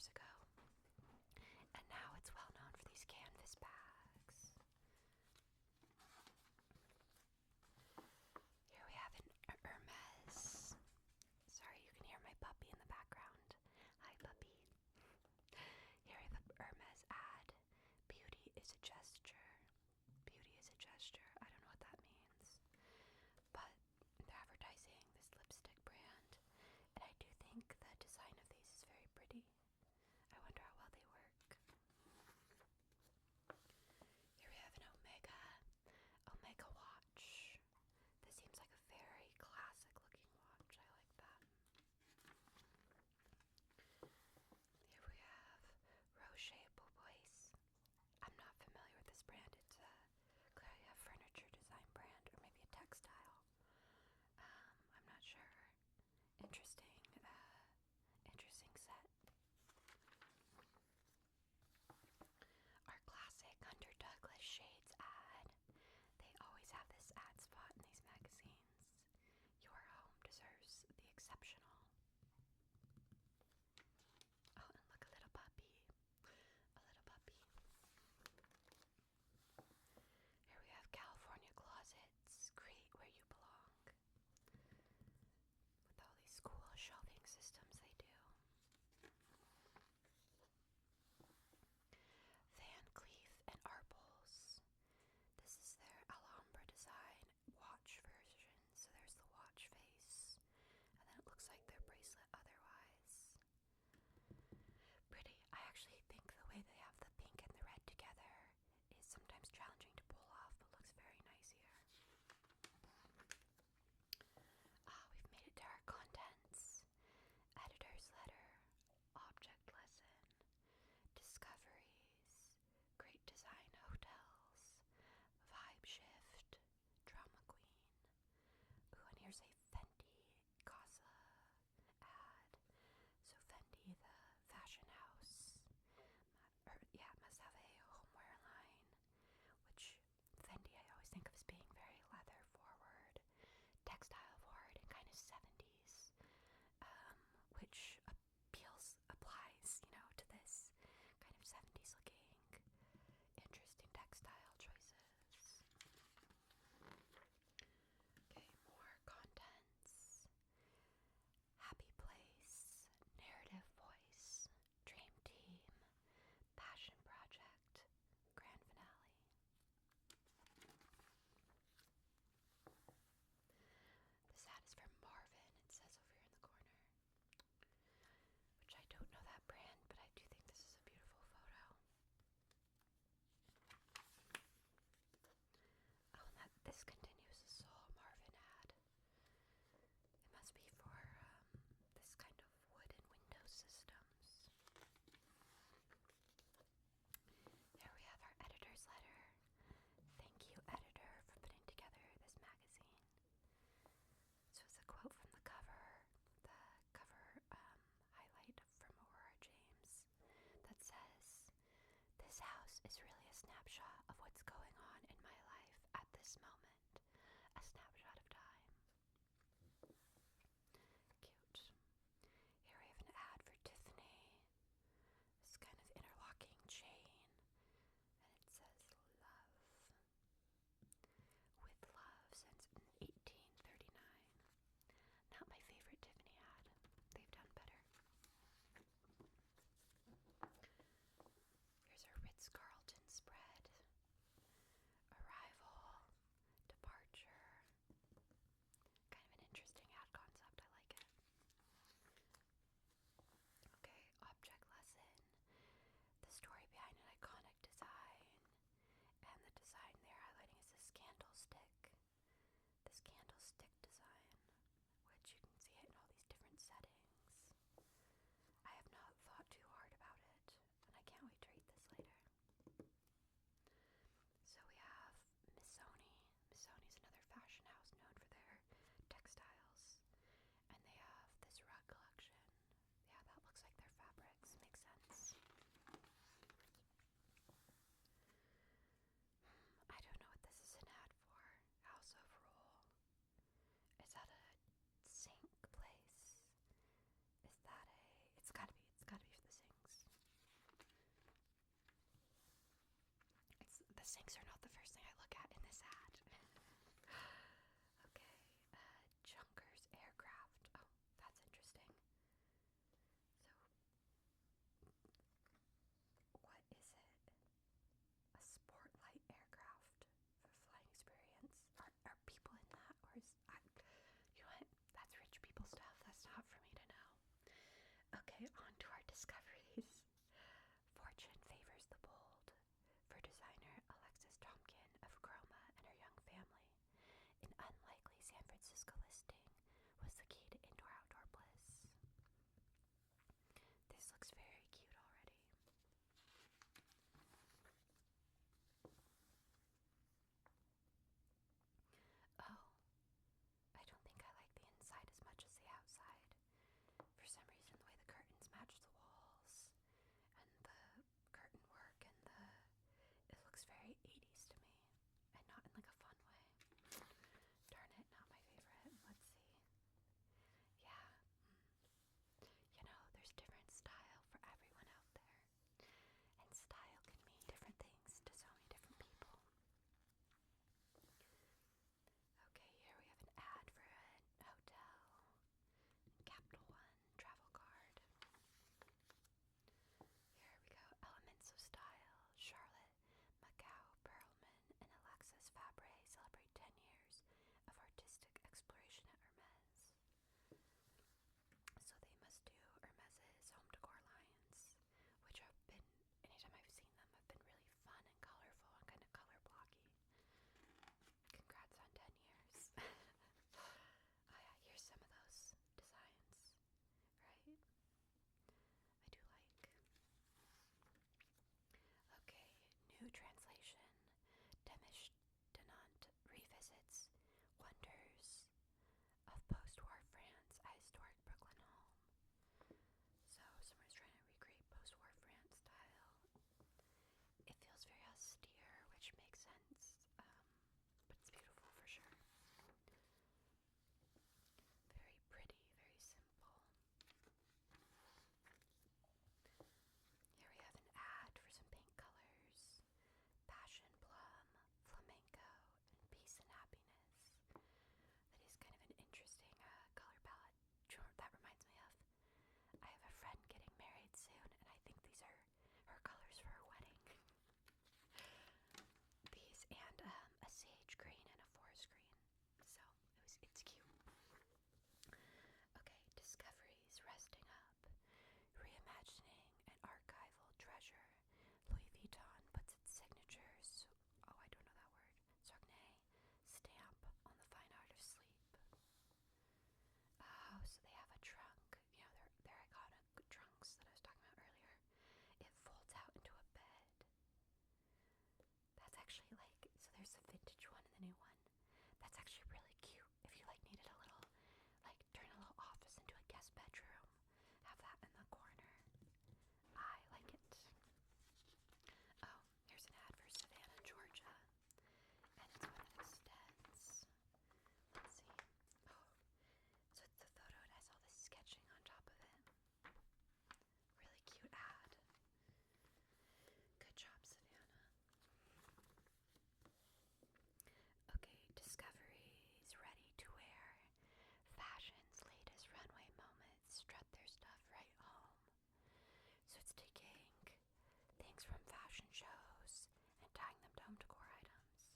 years ago, and now it's well known for these canvas bags. Here we have an Hermes. Sorry, you can hear my puppy in the background. Hi, puppy. Here we have a Hermes ad. Beauty is a gesture. Beauty is a gesture. I don't know what that means. But they're advertising this lipstick brand. And I do think the design of these is very pretty. I wonder how well they work. Here we have an Omega watch. This seems like a very classic looking watch. I like that. Here we have Rocher Beaubois. I'm not familiar with this brand. It's clearly a furniture design brand or maybe a textile. I'm not sure. Interesting set. Our classic Hunter Douglas Shades ad. They always have this ad spot in these magazines. Your home deserves the exceptional. Oh, and look, a little puppy. A little puppy. Here we have California Closets. Create where you belong. With all these cool shelving systems they do. Van Cleef and Arpels. This is their Alhambra design watch version. So there's the watch face. And then it looks like their bracelet otherwise. Pretty. I actually think the way they have the pink and the red together is sometimes challenging to pull off, but looks very nice here. We've made it to our contents. Editor's letter, object lesson, discoveries, great design hotels, vibe shift, drama queen. Ooh, and here's a Fendi Casa ad. So Fendi, the fashion house, must have a homeware line, which Fendi I always think of as being very leather forward, textile forward, and kind of 70s, which applies, to this kind of 70s looking, interesting textile choices. Okay, more contents. Happy place, narrative voice, dream team, passion project, grand finale. This ad is from Marvin, it says over here in the corner. Which I don't know that brand, but I do think this is a beautiful photo. Oh, and this continues the Soul Marvin ad. It must be for this kind of wooden window systems. Here we have our editor's letter. Thank you, editor, for putting together this magazine. So it's a quote from the cover highlight from Aurora James that says, "This house is really a snapshot of what's going on in my life at this moment, a snapshot of time." Cute. Here we have an ad for Tiffany, this kind of interlocking chain, and it says love. With love since 1839. Not my favorite Tiffany ad. They've done better. Here's our Ritz-Carlton spread. Arrival, Okay, on to our discoveries. Fortune favors the bold. For designer Alexis Tomkin of Chroma and her young family, an unlikely San Francisco listing was the key to indoor-outdoor bliss. This looks very cute already. Oh, I don't think I like the inside as much as the outside. For some reason, the way the curtains match the walls and the curtain work and it looks very 80s to me, and not in like a fun way. Darn it, not my favorite. Let's see. Yeah. You know, there's different style for everyone out there. And style can mean different things to so many different people. Okay, here we have an ad for a hotel. Capital One travel card. Here we go. Elements of Style. Charlotte, Macau, Perlman, and Alexis Fabre celebrate 10 years of artistic exploration at Hermes. So they must do Hermes's home decor lines, which have been, anytime I've seen them, have been really fun and colorful and kind of color blocky. Congrats on 10 years. Oh yeah, here's some of those designs, right? I do like. Okay, new translation. Demish Denant revisits wonders of post-war France, a historic Brooklyn home. So someone's trying to recreate post-war France style. It feels very austere, which makes sense, but it's beautiful for sure. Very pretty, very simple. Here we have an ad for some pink colors. Passion plum, flamenco, and peace and happiness. That is kind of an interesting color palette. That reminds me of, I have a friend getting married soon, and I think these are her colors for her wedding. These and a sage green and a forest green. So it's cute. Okay, discoveries resting up. Reimagining an archival treasure. Louis Vuitton puts its signatures, oh I don't know that word, Sargnay stamp on the fine art of sleep. Oh, so they have a trunk, you know, their iconic trunks that I was talking about earlier. It folds out into a bed. That's actually like, so there's the vintage one and the new one. That's actually really cute. If you like needed a little, like turn a little office into a guest bedroom, have that in the corner. I like it. Oh, here's an ad for Savannah, Georgia. And it's one that extends. Let's see. Oh, so it's the photo, it has all this sketching on top of it. Really cute ad. Good job, Savannah. Okay, discoveries ready to wear. Fashion's latest runway moments strut their stuff right home. So it's taking things from fashion shows and tying them to home decor items.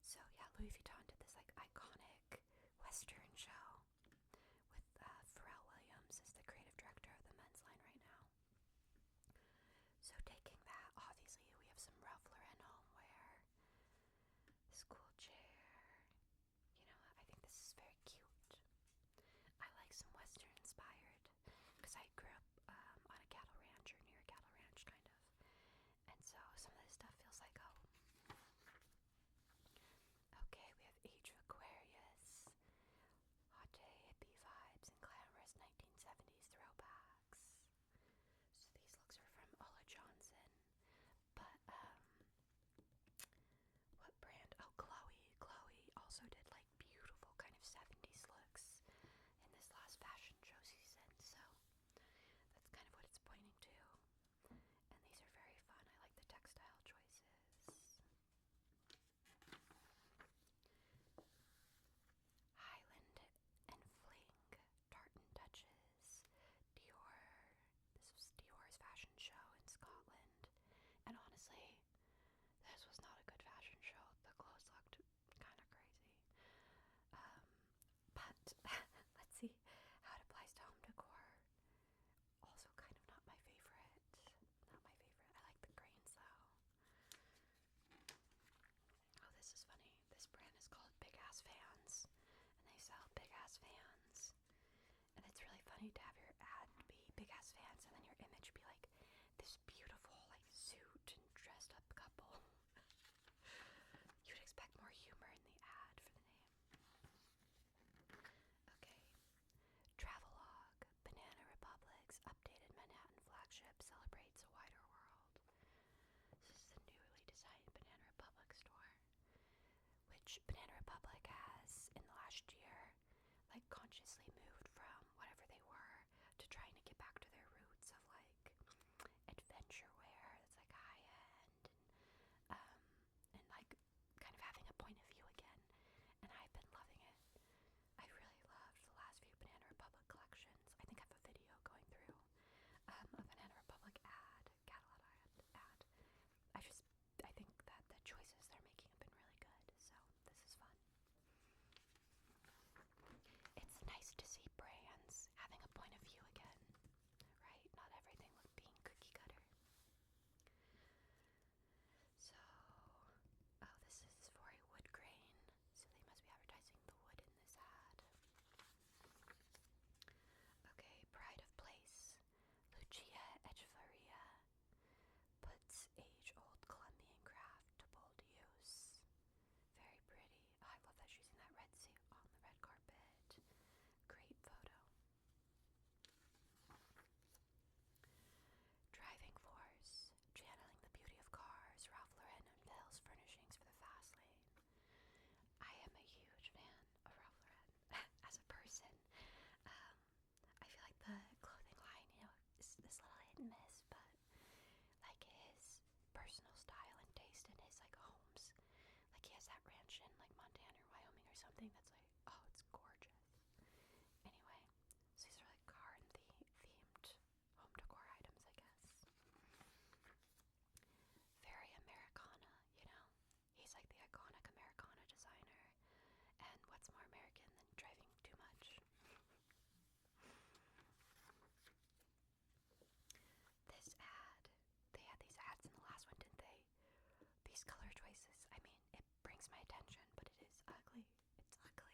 So yeah, Louis Vuitton did this like iconic Western show with Pharrell Williams as the creative director of the men's line right now. So taking that, obviously we have some Ralph Lauren homeware, this cool chair. You know, I think this is very cute. I like some Western inspired because I grew up on a cattle ranch, or near a cattle ranch kind of, and so some of this stuff feels like home. Okay, we have Age of Aquarius, hot day, hippie vibes, and glamorous 1970s throwbacks. So these looks are from Ola Johnson, but what brand? Oh, Chloe. Chloe also did like beautiful kind of 70s looks in this last fashion show season, so Banana Republic has, in the last year, like consciously moved from whatever they were to trying to get back to their roots of like adventure wear that's like high end and like kind of having a point of view again. And I've been loving it. I really loved the last few Banana Republic collections. I think I have a video going through a Banana Republic catalog ad. I think that the choices they're making have been really good, so this is fun. It's nice to see brands having a point of view again, right? Not everything being cookie cutter. So, oh, this is for a wood grain, so they must be advertising the wood in this ad. Okay, Pride of Place. Lucia Echevarria puts age-old Colombian craft to bold use. Very pretty. Oh, I love that she's in that red suit on the red carpet. Great photo. Driving Force. Channeling the beauty of cars. Ralph Lauren unveils furnishings for the fast lane. I am a huge fan of Ralph Lauren as a person. I feel like the clothing line, is this little hit and miss, but like his personal style and taste in his like homes. Like he has that ranch in like Montana or Wyoming or something that's like, oh, it's gorgeous. Anyway, so these are like car and themed home decor items, I guess. Very Americana, He's like the iconic Americana designer. And what's more American than driving too much? This ad, they had these ads in the last one, didn't they? These color choices, I mean, it brings my attention, but it is ugly. It's ugly.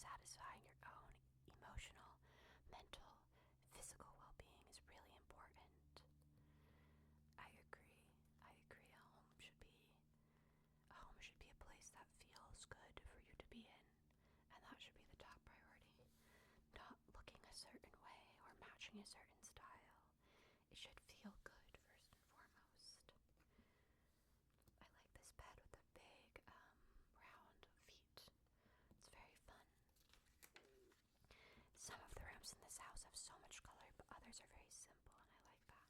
satisfying your own emotional, mental, physical well-being is really important. I agree. A home should be a place that feels good for you to be in, and that should be the top priority. Not looking a certain way or matching a certain style. It should feel good first and foremost. I like this bed with the big round feet. It's very fun. Some of the rooms in this house have so much color, but others are very simple, and I like that.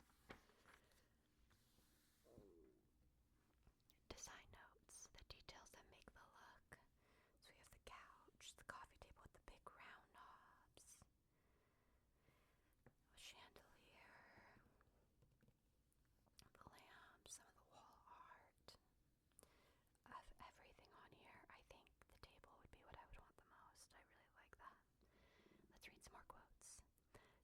Design notes, the details that make the look. So we have the couch, the coffee table with the big round knobs, a chandelier, the lamp, some of the wall art. Of everything on here, I think the table would be what I would want the most. I really like that. Let's read some more quotes.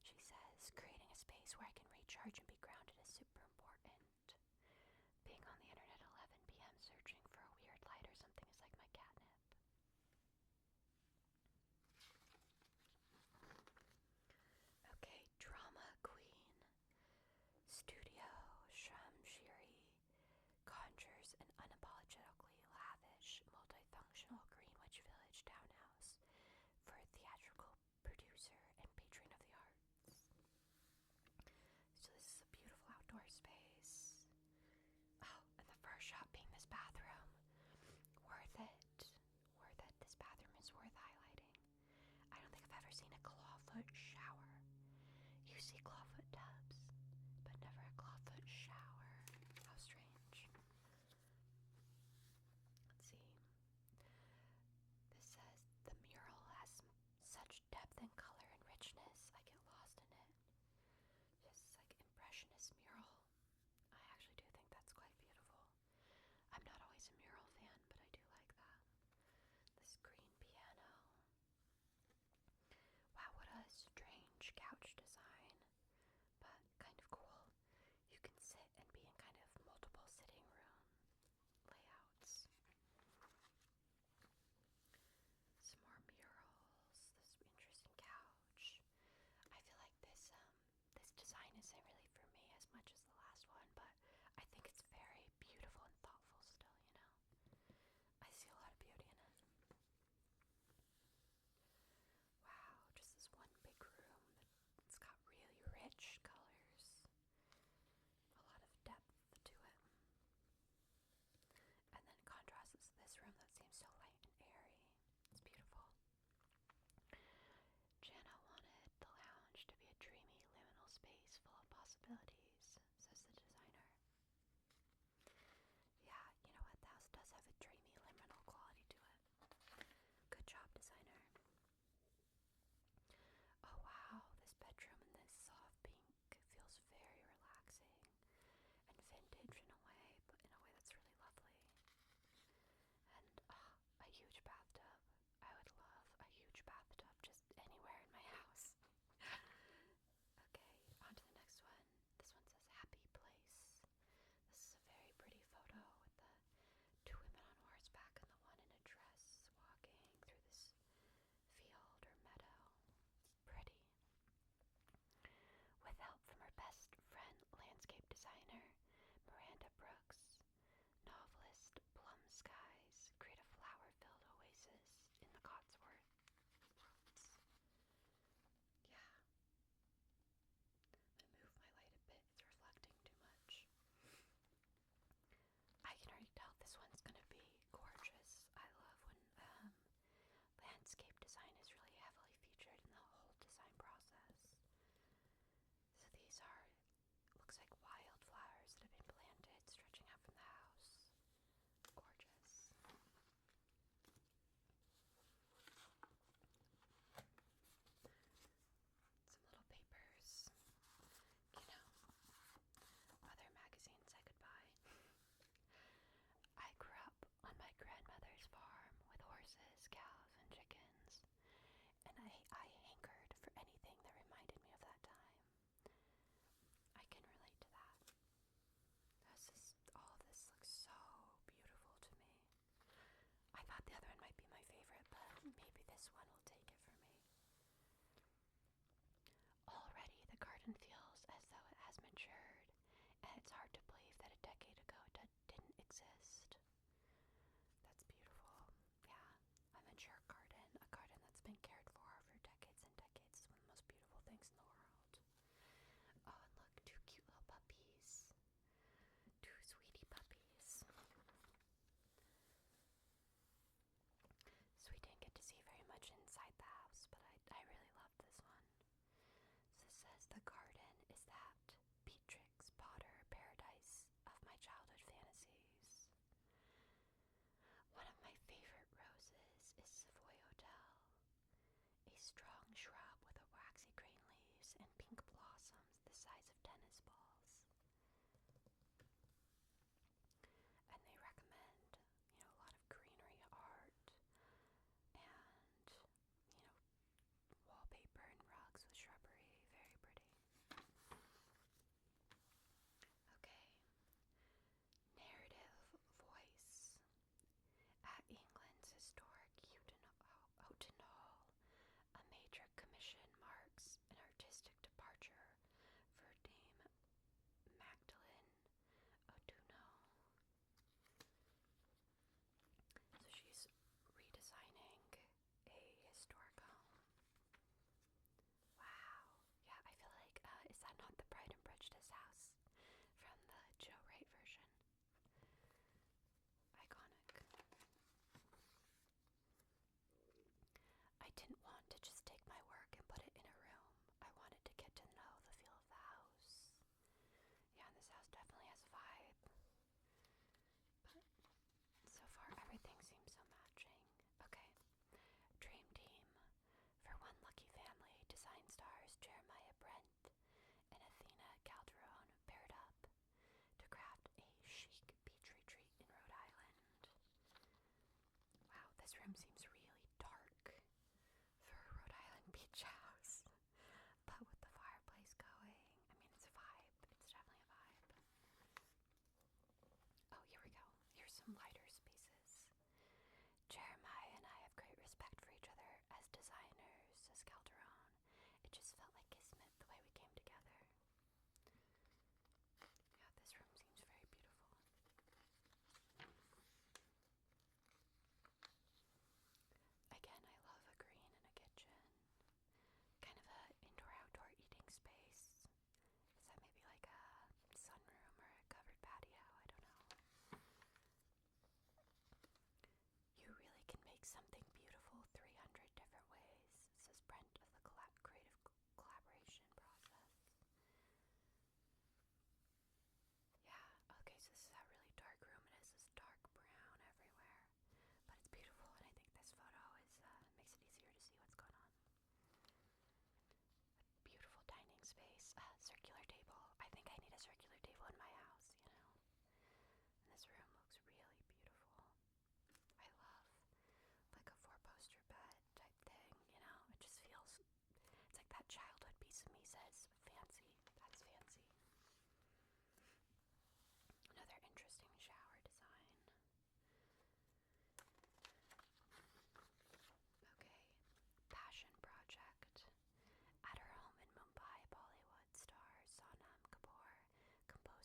She says, creating a space where I can recharge and be grounded is super important. Being on the internet at 11 p.m. searching for a weird light or something is like my catnip. Okay, drama queen. Studio Shamshiri conjures an unapologetically lavish, multifunctional Greenwich Village townhouse for a theatrical producer and patron of the arts. So this is a beautiful outdoor space. Oh, and the first shot being this bathroom. Worth it. Worth it. This bathroom is worth highlighting. I don't think I've ever seen a clawfoot shower. You see clawfoot tubs, but never a clawfoot shower. How strange. Let's see. This says, the mural has such depth and color and richness, I get lost in it. Just like impressionist mural. I actually do think that's quite beautiful. I'm not always a mural fan, but I do like that. This green piano. Wow, what a strange couch design, but kind of cool. You can sit and be in kind of multiple sitting room layouts. Some more murals. This interesting couch. I feel like this design isn't really for me as much as the last one, but I think it's very beautiful and thoughtful still, you know. I see a lot of beauty in it. Wow, just this one big room that's got really rich colors. A lot of depth to it. And then contrasts this room that seems so light and airy. It's beautiful. Jana wanted the lounge to be a dreamy, liminal space full of possibilities, says the designer. Yeah, you know what? The house does have a dreamy, liminal quality to it. Good job, designer. Oh wow, this bedroom in this soft pink feels very relaxing and vintage in a way, but in a way that's really lovely. And a huge bathtub. I would love a huge bathtub just anywhere in my house. Okay, on to the next one. This one says happy place. This is a very pretty photo with the two women on horseback and the one in a dress walking through this field or meadow. Pretty. With help from her best friend, landscape designer Miranda Brooks, novelist Plum Skies create a flower-filled oasis in the Cotswold Worlds. Yeah. I'm gonna move my light a bit, it's reflecting too much. I can already tell this one's gonna be gorgeous. I love when landscape design is really heavily featured in the whole design process. So these are, looks like wildflowers that have been planted stretching out from the house. Gorgeous. Some little papers. You know, other magazines I could buy. I grew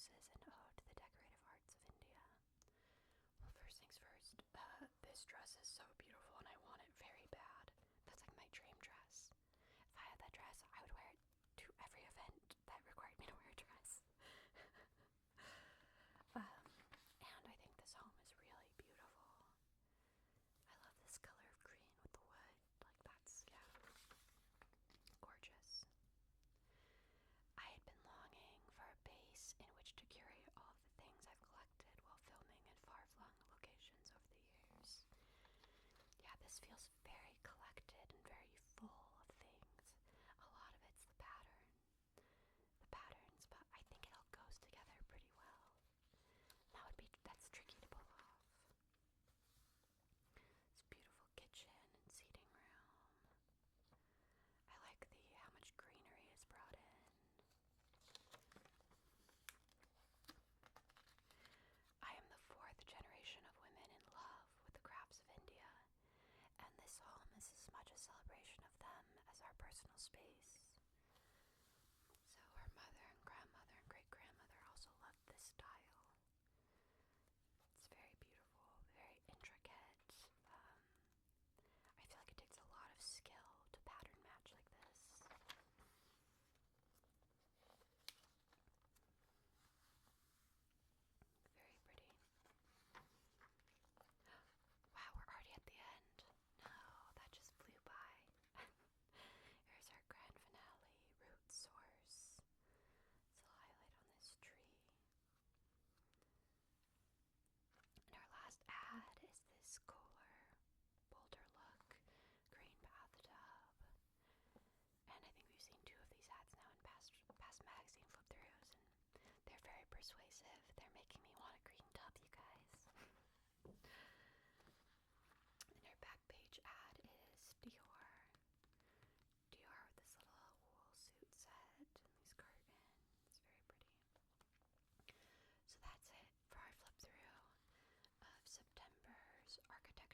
roses and ode to the decorative arts of India. Well, first things first, this dress is so beautiful and I want it very bad. That's like my dream dress. If I had that dress, I would wear it to every event that required me to wear a dress. And I think this home is really beautiful. I love this color of green with the wood. Like, that's, yeah, gorgeous. I had been longing for a base in which to curate all of the things I've collected while filming in far-flung locations over the years. Yeah, this feels very collected and very full of things. A lot of it's the patterns, but I think it all goes together pretty well. That's tricky to pull off. This beautiful kitchen and seating room. I like how much greenery is brought in. I am the fourth generation of women in love with the crafts of India, and this home is as much a celebration of them as our personal space. So her mother and grandmother and great-grandmother also loved this style. It's very beautiful, very intricate. I feel like it takes a lot of skill to pattern match like this. Very pretty. Wow, we're already at the end. No, that just flew by. Here's our grand finale, root source. It's a highlight on this tree. And our last ad is this cooler, bolder look, green bathtub. And I think we've seen 2 of these ads now in past magazine flip-throughs, and they're very persuasive. They're making me want a green tub, you guys. And our back page ad is Dior. Dior with this little wool suit set and these curtains. It's very pretty. So that's it for our flip through of September's architecture